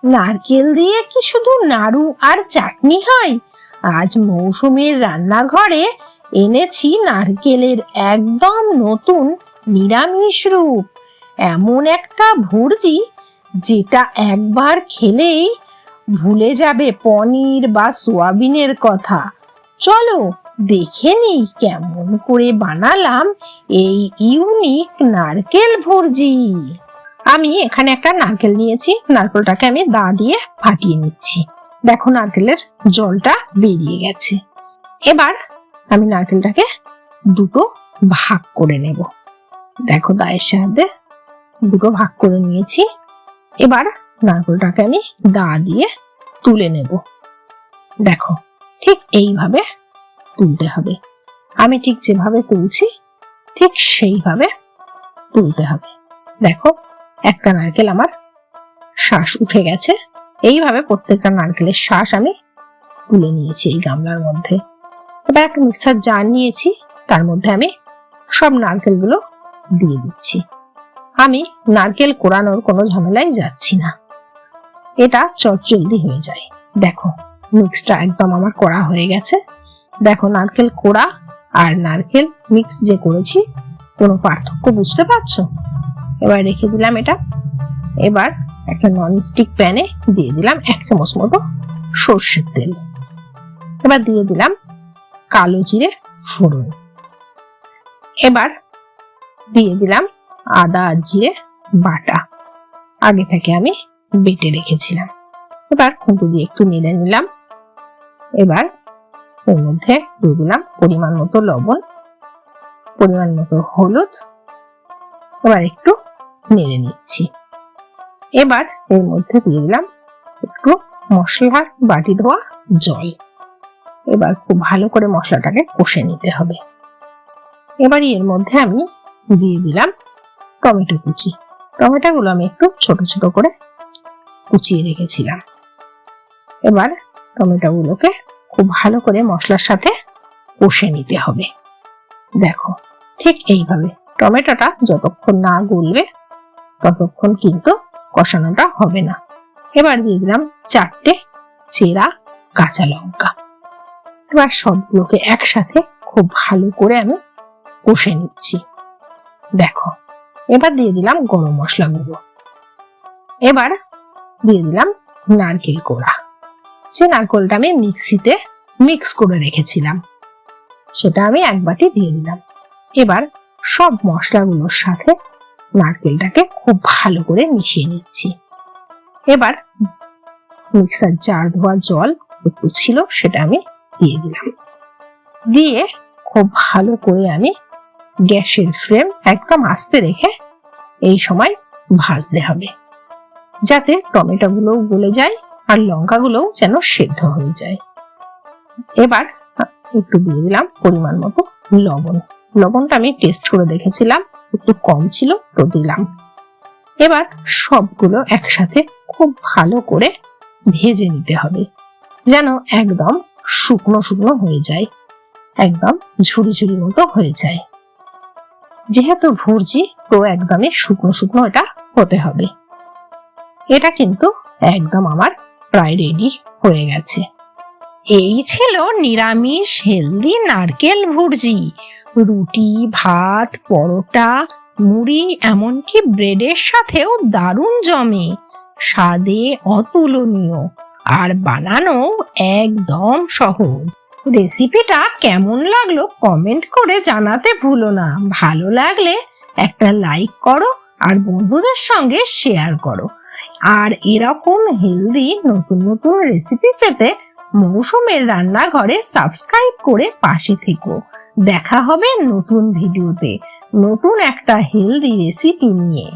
নারকেল দিয়ে কি শুধু নাড়ু আর চাটনি হয়? আজ মৌসুমীর রান্নাঘরে এনেছি নারকেলের একদম নতুন নিরামিষ রূপ, এমন একটা ভুর্জি যেটা একবার খেলেই ভুলে যাবে পনির বা সোয়াবিনের কথা। চলো দেখে নিই কেমন করে বানালাম এই ইউনিক নারকেল ভুর্জি। আমি এখানে একটা নারকেল নিয়েছি, নারকেলটাকে আমি দা দিয়ে ফাটিয়ে নিচ্ছি। দেখো নারকেলের জলটা বেরিয়ে গেছে। এবার আমি নারকেলটাকে দুটো ভাগ করে নেব। দেখো দায়ের সাহায্যে দুটো ভাগ করে নিয়েছি। এবার নারকেলটাকে আমি দা দিয়ে তুলে নেব। দেখো ঠিক এইভাবে তুলতে হবে। আমি ঠিক যেভাবে তুলছি ঠিক সেইভাবে তুলতে হবে। দেখো একটা নারকেল আমার শ্বাস উঠে গেছে। এইভাবে প্রত্যেকটা নারকেলের শ্বাস আমি তুলে নিয়েছি এই গামলার মধ্যে। এবার একটা মিক্সার জার নিয়েছি, তার মধ্যে আমি সব নারকেলগুলো দিয়ে দিচ্ছি। আমি নারকেল কোড়ানোর কোনো ঝামেলায় যাচ্ছি না, এটা চটজলদি হয়ে যায়। দেখো মিক্সটা একদম আমার করা হয়ে গেছে। দেখো নারকেল কোড়া আর নারকেল মিক্স যে করেছি কোনো পার্থক্য বুঝতে পারছো? এবার রেখে দিলাম এটা। এবার একটা ননস্টিক প্যানে দিয়ে দিলাম 1 চামচ মতো সর্ষের তেল। এবার দিয়ে দিলাম কালো জিরে ফোড়ন। এবার দিয়ে দিলাম আদা আর জিরে বাটা, আগে থেকে আমি বেটে রেখেছিলাম। এবার খুঁটো দিয়ে একটু নেড়ে নিলাম। এবার এর মধ্যে দিয়ে দিলাম পরিমাণ মতো লবণ, পরিমাণ মতো হলুদ। এবার একটু নেড়ে নিচ্ছি। এবার এর মধ্যে দিয়ে দিলাম একটু মশলার বাটি ধোয়া জল। এবার খুব ভালো করে মশলাটাকে কষে নিতে হবে। এবার এর মধ্যে আমি দিয়ে দিলাম টমেটো কুচি। টমেটোগুলো আমি একটু ছোট ছোট করে কুচিয়ে রেখেছিলাম। এবার টমেটোগুলোকে খুব ভালো করে মশলার সাথে কষে নিতে হবে। দেখো ঠিক এইভাবে টমেটোটা যতক্ষণ না গলবে ততক্ষণ কিন্তু কষানোটা হবে না। এবার দিয়ে দিলাম 4টে চেরা কাঁচা লঙ্কা। এবার সবগুলোকে একসাথে খুব ভালো করে আমি কষে নিচ্ছি। দেখো এবার দিয়ে দিলাম গরম মশলা গুঁড়ো। এবার দিয়ে দিলাম নারকেল কোড়া, যে নারকেলটা আমি মিক্সিতে মিক্স করে রেখেছিলাম সেটা আমি 1 বাটি দিয়ে দিলাম। এবার সব মশলাগুলোর সাথে নারকেলটাকে খুব ভালো করে মিশিয়ে নিচ্ছি। এবার মিক্সার জার ধোয়া জল একটু ছিল সেটা আমি দিয়ে দিলাম। দিয়ে খুব ভালো করে আমি গ্যাসের ফ্লেম একদম আস্তে রেখে এই সময় ভাজতে হবে, যাতে টমেটো গুলো গলে যায় আর লঙ্কা গুলো যেন সেদ্ধ হয়ে যায়। এবার একটু দিয়ে দিলাম পরিমাণ মতো লবণ। লবণটা আমি টেস্ট করে দেখেছিলাম একটু কম ছিল তো দিলাম। এবার সবগুলো একসাথে খুব ভালো করে ভেজে নিতে হবে, যেন একদম শুকনো শুকনো হয়ে যায়, একদম ঝুরি ঝুরি মতো হয়ে যায়। যেহেতু ভুর্জি তো একদমই শুকনো শুকনো এটা হতে হবে। এটা কিন্তু একদম আমার প্রায় রেডি হয়ে গেছে। এই ছিল নিরামিষ হেলদি নারকেল ভুর্জি। রুটি, ভাত, পরোটা, মুড়ি এমনকি ব্রেডের সাথেও দারুণ জমে। স্বাদে অতুলনীয় আর বানানো একদম সহজ। রেসিপিটা কেমন লাগলো কমেন্ট করে জানাতে ভুলো না। ভালো লাগলে একটা লাইক করো আর বন্ধুদের সঙ্গে শেয়ার করো। আর এরকম হেলদি নতুন নতুন রেসিপি পেতে মৌসুমের রান্নাঘরে সাবস্ক্রাইব করে পাশে থেকো। দেখা হবে নতুন ভিডিওতে নতুন একটা হেলদি রেসিপি নিয়ে।